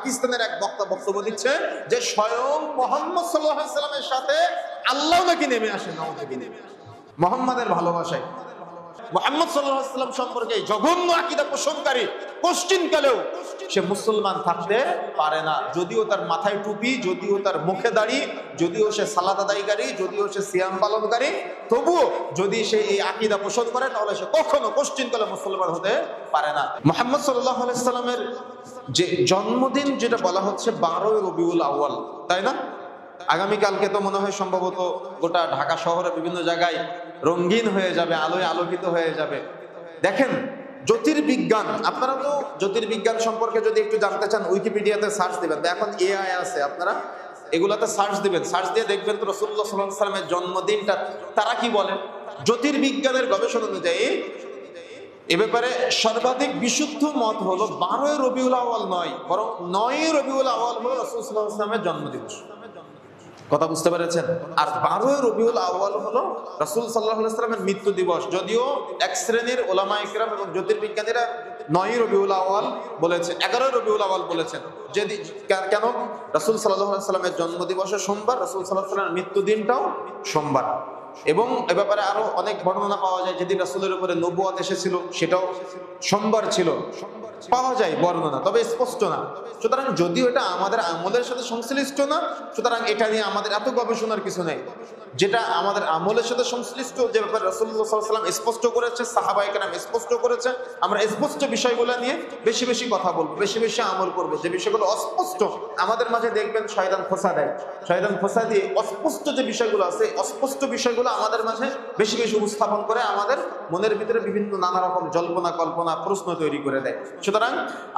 পাকিস্তানের এক বক্তা বক্তব্য দিচ্ছে যে স্বয়ং মুহাম্মদ সাল্লাল্লাহু আলাইহি সাল্লামের সাথে আল্লাহ নাকি নেমে আসে। মুহাম্মাদের ভালোবাসায় মুহাম্মদ সাল্লাল্লাহু আলাইহি সাল্লাম সম্পর্কে জঘন্য আকীদা পোষণকারী কোশ্চিনকালেও সে মুসলমান থাকতে পারে না, যদিও তার মাথায় টুপি, যদিও তার মুখে দাড়ি, যদিও সে সালাত আদায়কারী, যদিও সে সিয়াম পালনকারী, তবুও যদি সে এই আকীদা পোষণ করে তাহলে সে কখনো কোশ্চিনকালে মুসলমান হতে পারে না। মুহাম্মদ সাল্লাল্লাহু আলাইহি সাল্লামের যে জন্মদিন যেটা বলা হচ্ছে 12 রবিউল আউয়াল, তাই না? আগামীকালকে তো মনে হয় সম্ভবত গোটা ঢাকা শহরে বিভিন্ন জায়গায় রঙিন হয়ে যাবে, আলোয় আলোকিত হয়ে যাবে। দেখেন জ্যোতির্বিজ্ঞান, আপনারা তো জ্যোতির্বিজ্ঞান সম্পর্কে যদি একটু জানতে চান উইকিপিডিয়াতে সার্চ দিবেন, এখন এআই আছে, আপনারা এগুলাতে সার্চ দিবেন, সার্চ দিয়ে দেখবেন তো রাসূলুল্লাহ সাল্লাল্লাহু আলাইহি সাল্লামের জন্মদিনটা তারা কি বলে। জ্যোতির্বিজ্ঞানের গবেষণা অনুযায়ী এ ব্যাপারে সর্বাধিক বিশুদ্ধ মত হলো 12 রবিউল আউয়াল নয়, বরং 9 রবিউল আউয়াল হলো রাসূল সাল্লাল্লাহু আলাইহি সাল্লামের জন্মদিবস। কথা বুঝতে পেরেছেন? আর 12 রবিউল আউয়াল হলো রাসূল সাল্লাল্লাহু আলাইহি সাল্লামের মৃত্যু দিবস। যদিও এক শ্রেণীর ওলামা ইকরাম এবং জ্যোতির্বিজ্ঞানীরা 9 রবিউল আউয়াল বলেছে, 11 রবিউল আউয়াল বলেছেন। যদি কেন? রাসূল সাল্লাল্লাহু আলাইহি সাল্লামের জন্মদিবসে সোমবার, রাসূল সাল্লাল্লাহু আলাইহি সাল্লামের মৃত্যু দিনটাও সোমবার। এবং এ ব্যাপারে আরো অনেক বর্ণনা পাওয়া যায়, যেদিন রাসূলের উপরে নবুয়ত এসেছিল সেটাও সোমবার ছিল, পাওয়া যায় বর্ণনা, তবে স্পষ্ট না। সুতরাং যদিও এটা আমাদের আমলের সাথে সংশ্লিষ্ট না, সুতরাং এটা নিয়ে আমাদের এত গবেষণার কিছু নেই। যেটা আমাদের আমলের সাথে সংশ্লিষ্ট, যে ব্যাপারে রাসূলুল্লাহ সাল্লাল্লাহু আলাইহি ওয়াসাল্লাম স্পষ্ট করেছে, সাহাবায়ে কেরাম স্পষ্ট করেছে, আমরা স্পষ্ট বিষয়গুলো নিয়ে বেশি বেশি কথা বলবো, বেশি বেশি আমল করবো। যে বিষয়গুলো অস্পষ্ট আমাদের মাঝে দেখবেন শয়তান খোঁচা দেয়, শয়তান খোঁচা দিয়ে অস্পষ্ট যে বিষয়গুলো আছে, অস্পষ্ট বিষয়গুলো আমাদের মাঝে বেশি বেশি উপস্থাপন করে আমাদের মনের ভিতরে বিভিন্ন নানা রকম জল্পনা কল্পনা প্রশ্ন তৈরি করে দেয়। সুতরাং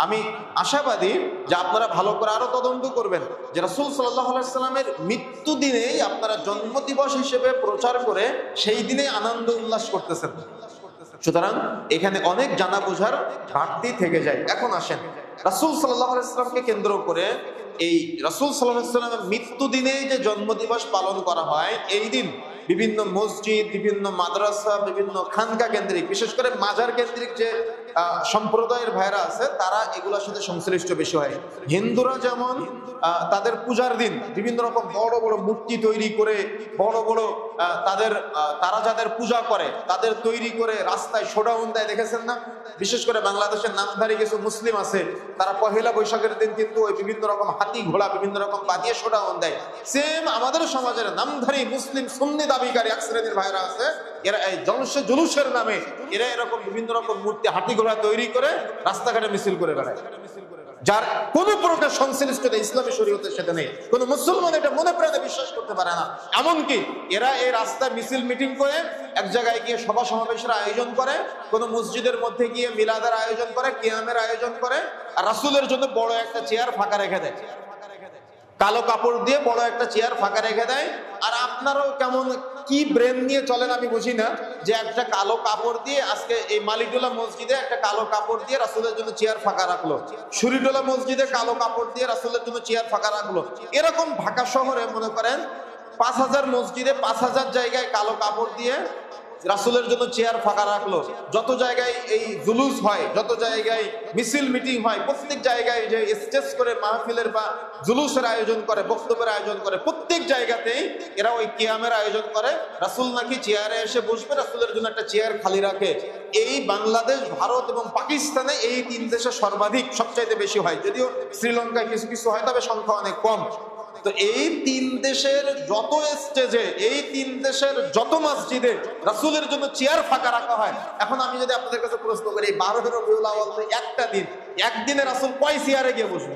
আমি আশাবাদী যে আপনারা ভালো করে আরো তদন্ত করবেন যে রাসূল সাল্লাল্লাহু আলাইহি ওয়াসাল্লামের মৃত্যু দিনেই আপনারা জন্মদিবস হিসেবে প্রচার করে সেই দিনে আনন্দ উল্লাস করতেছেন। সুতরাং এখানে অনেক জানা বোঝার ঘাটতি থেকে যায়। এখন আসেন, রাসূল সাল্লাল্লাহু আলাইহি ওয়াসাল্লামকে কেন্দ্র করে এই রাসূল সাল্লাল্লাহু আলাইহি ওয়াসাল্লামের মৃত্যু দিনে যে জন্মদিবস পালন করা হয়, এই দিন বিভিন্ন মসজিদ, বিভিন্ন মাদ্রাসা, বিভিন্ন খানকা কেন্দ্রিক, বিশেষ করে মাজার কেন্দ্রিক যে সম্প্রদায়ের ভাইরা আছে তারা এগুলোর সাথে সংশ্লিষ্ট বেশি হয়। হিন্দুরা যেমন তাদের পূজার দিন বিভিন্ন রকম বড় বড় মূর্তি তৈরি করে, বড় বড় তারা যাদের পূজা করে তাদের তৈরি করে রাস্তায় শোডাউন দেয়, দেখেছেন না? বিশেষ করে বাংলাদেশের নামধারী কিছু মুসলিম আছে, তারা পহেলা বৈশাখের দিন কিন্তু ওই বিভিন্ন রকম হাতি ঘোড়া বিভিন্ন রকম বাদিয়ে শোডাউন দেয়। সেম আমাদের সমাজের নামধারী মুসলিম সুন্নি দাবিকারী এক শ্রেণীর ভাইরা আছে, এরা এই জুলুসের নামে এরা এরকম বিভিন্ন রকম মূর্তি হাতি ঘোড়া তৈরি করে রাস্তাঘাটে মিছিল করে বেড়ায়, যার কোন প্রকার সংশ্লিষ্টতা ইসলামী শরীয়তের সাথে নেই। কোন মুসলমান এটা মনে প্রাণে বিশ্বাস করতে পারে না। এমনকি এরা এই রাস্তায় মিছিল মিটিং করে, এক জায়গায় গিয়ে সভা সমাবেশের আয়োজন করে, কোন মসজিদের মধ্যে গিয়ে মিলাদের আয়োজন করে, কিয়ামের আয়োজন করে, আর রাসূলের জন্য বড় একটা চেয়ার ফাঁকা রেখে দেয়, কালো কাপড় দিয়ে বড় একটা চেয়ার ফাঁকা রেখে দেয়। আর আপনারও কেমন কি ব্রেন নিয়ে চলেন আমি বুঝি না, যে একটা কালো কাপড় দিয়ে আজকে এই মালিটোলা মসজিদে একটা কালো কাপড় দিয়ে রাসূলের জন্য চেয়ার ফাঁকা রাখলো, শুরিটোলা মসজিদে কালো কাপড় দিয়ে রাসূলের জন্য চেয়ার ফাঁকা রাখলো। এরকম ঢাকা শহরে মনে করেন 5000 মসজিদে 5000 জায়গায় কালো কাপড় দিয়ে রাসূলের জন্য চেয়ার ফাঁকা রাখলো। যত জায়গায় এই জুলুস হয়, যত জায়গায় মিছিল মিটিং হয়, প্রত্যেক জায়গায় যে স্টেজ করে মাহফিলের বা জুলুসের আয়োজন করে, বক্তব্যের আয়োজন করে, প্রত্যেক জায়গাতেই এরা ওই কিয়ামের আয়োজন করে। রাসূল নাকি চেয়ারে এসে বসবে, রাসূলের জন্য একটা চেয়ার খালি রাখে। এই বাংলাদেশ, ভারত এবং পাকিস্তানে এই 3 দেশে সর্বাধিক, সবচাইতে বেশি হয়। যদিও শ্রীলঙ্কায় কিছু কিছু হয়, তবে সংখ্যা অনেক কম। তো এই 3 দেশের যত স্টেজে, এই 3 দেশের যত মসজিদে রাসূলের জন্য চেয়ার ফাঁকা রাখা হয়। এখন আমি যদি আপনাদের কাছে প্রশ্ন করি, 12 রবিউল আউয়াল একটা দিন, একদিনে রাসূল কয় চেয়ারে গিয়ে বসবে?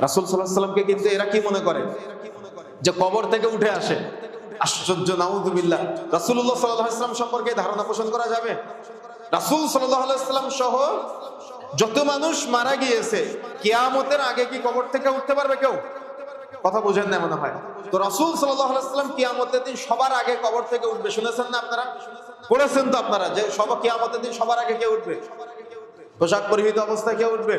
রাসূল সাল্লাল্লাহু আলাইহি ওয়াসাল্লামকে কিন্তু এরা কি মনে করে যে কবর থেকে উঠে আসে। আশ্চর্য, নাউযুবিল্লাহ। রাসূলুল্লাহ সাল্লাল্লাহু আলাইহি ওয়াসাল্লাম সম্পর্কে ধারণা পোষণ করা যাবে? রাসূল সাল্লাল্লাহু আলাইহি ওয়াসাল্লাম সহ যত মানুষ মারা গিয়েছে, কিয়ামতের আগে কি কবর থেকে উঠতে পারবে কেউ? কথা বুঝেন না মনে হয়। তো রাসূল সাল্লাল্লাহু আলাইহি ওয়াসাল্লাম কিয়ামতের দিন সবার আগে কবর থেকে উঠবে, শুনেছেন না আপনারা? পড়েছেন তো আপনারা যে কিয়ামতের দিন সবার আগে কে উঠবে? পোশাক পরিহিত অবস্থায় কে উঠবে?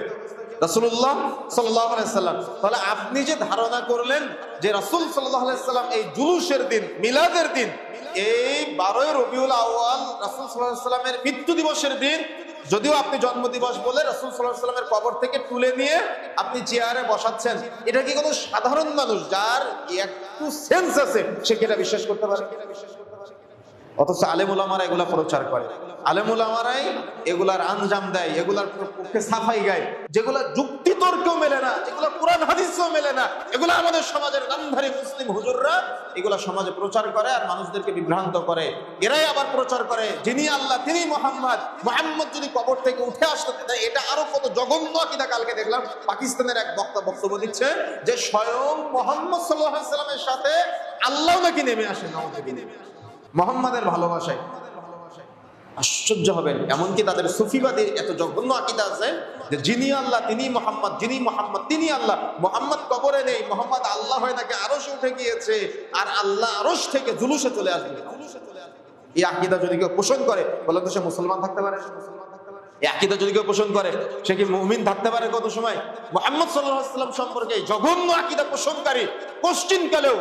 রাসূলুল্লাহ সাল্লাল্লাহু আলাইহি ওয়াসাল্লাম। তাহলে আপনি যে ধারণা করলেন যে রাসূল সাল্লাল্লাহু আলাইহি ওয়াসাল্লাম এই জুলুসের দিন, মিলাদের দিন, এই 12 রবিউল আউয়াল রাসূল সাল্লাল্লাহু আলাইহি ওয়াসাল্লামের মৃত্যু দিবসের দিন যদিও আপনি জন্মদিবস বলে রাসূল সাল্লাল্লাহু আলাইহি ওয়াসাল্লামের কবর থেকে তুলে নিয়ে আপনি চেয়ারে বসাচ্ছেন, এটা কি কোনো সাধারণ মানুষ যার একটু সেন্স আছে সে কি এটা বিশ্বাস করতে পারে? অথচ আলেম ওলামারা এগুলা প্রচার করে, আলেম ওলামারাই এগুলার আঞ্জাম দেয়, এগুলার পক্ষে সাফাই গায়, যেগুলা যুক্তি তর্কেও মেলে না, যেগুলা কোরআন হাদিসেও মেলে না, এগুলা আমাদের সমাজের নামধারী মুসলিম হুজুররা এগুলা সমাজে প্রচার করে আর মানুষদেরকে বিভ্রান্ত করে। এরাই আবার প্রচার করে যিনি আল্লাহ তিনি মুহাম্মদ, মুহাম্মদ যদি কবর থেকে উঠে আসতে, এটা আরো কত জঘন্য আকীদা। কালকে দেখলাম পাকিস্তানের এক বক্তা বক্তব্য দিচ্ছে যে স্বয়ং মুহাম্মদ সাল্লাল্লাহু আলাইহি ওয়াসাল্লামের সাথে আল্লাহ নাকি নেমে আসে, মুহাম্মাদের ভালোবাসায়। আশ্চর্য হবেন, এমনকি তাদের সুফিবাদীর এত জঘন্য আকীদা আছে যে যিনি আল্লাহ তিনি মুহাম্মদ, যিনি মুহাম্মদ তিনি আল্লাহ। মুহাম্মদ কবরে নেই, মুহাম্মদ আল্লাহ হয়ে নাকি আরশে উঠে গিয়েছে আর আল্লাহ আরশ থেকে জুলুসে চলে আসবে। এই আকীদা যদি কেউ পোষণ করে বলে তো সে মুসলমান থাকতে পারে? এই আকীদা যদি কেউ পোষণ করে সে কি মুমিন থাকতে পারে? কত সময় মুহাম্মদ সাল্লাল্লাহু আলাইহি ওয়াসাল্লাম সম্পর্কে জঘন্য আকীদা পোষণকারী কোশ্চিনকালেও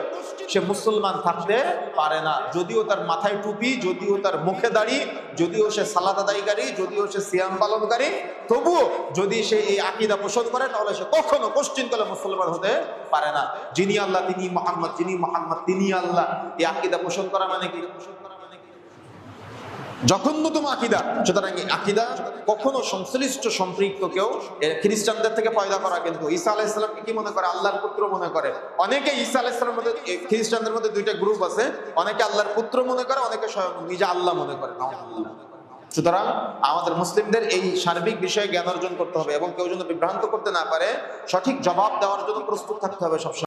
সে মুসলমান থাকতে পারে না। যদিও তার মাথায় টুপি, যদিও তার মুখে দাড়ি, যদিও সে সালাত আদায়কারী, যদিও সে সিয়াম পালনকারী, তবুও যদি সে এই আকীদা পোষণ করে তাহলে সে কখনো কোশ্চিনকালে মুসলমান হতে পারে না। যিনি আল্লাহ তিনি মুহাম্মদ, যিনি মুহাম্মদ তিনি আল্লাহ, এই আকীদা পোষণ করা মানে কি? জঘন্যতম আকীদা। সুতরাং এই আকীদা কখনো সংশ্লিষ্ট সম্পৃক্ত কেউ, খ্রিস্টানদের থেকে পয়দা করা কিন্তু। ঈসা আলাইহিস সালামকে কি মনে করে? আল্লাহর পুত্র মনে করে। অনেকে ঈসা আলাইহিস সালামের মধ্যে, খ্রিস্টানদের মধ্যে দুইটা গ্রুপ আছে, অনেকে আল্লাহর পুত্র মনে করে, অনেকে স্বয়ং নিজে আল্লাহ মনে করে। সুতরাং আমাদের মুসলিমদের এই সার্বিক বিষয়ে জ্ঞান অর্জন করতে হবে এবং কেউ যেন বিভ্রান্ত করতে না পারে, সঠিক জবাব দেওয়ার জন্য প্রস্তুত থাকতে হবে সবসময়।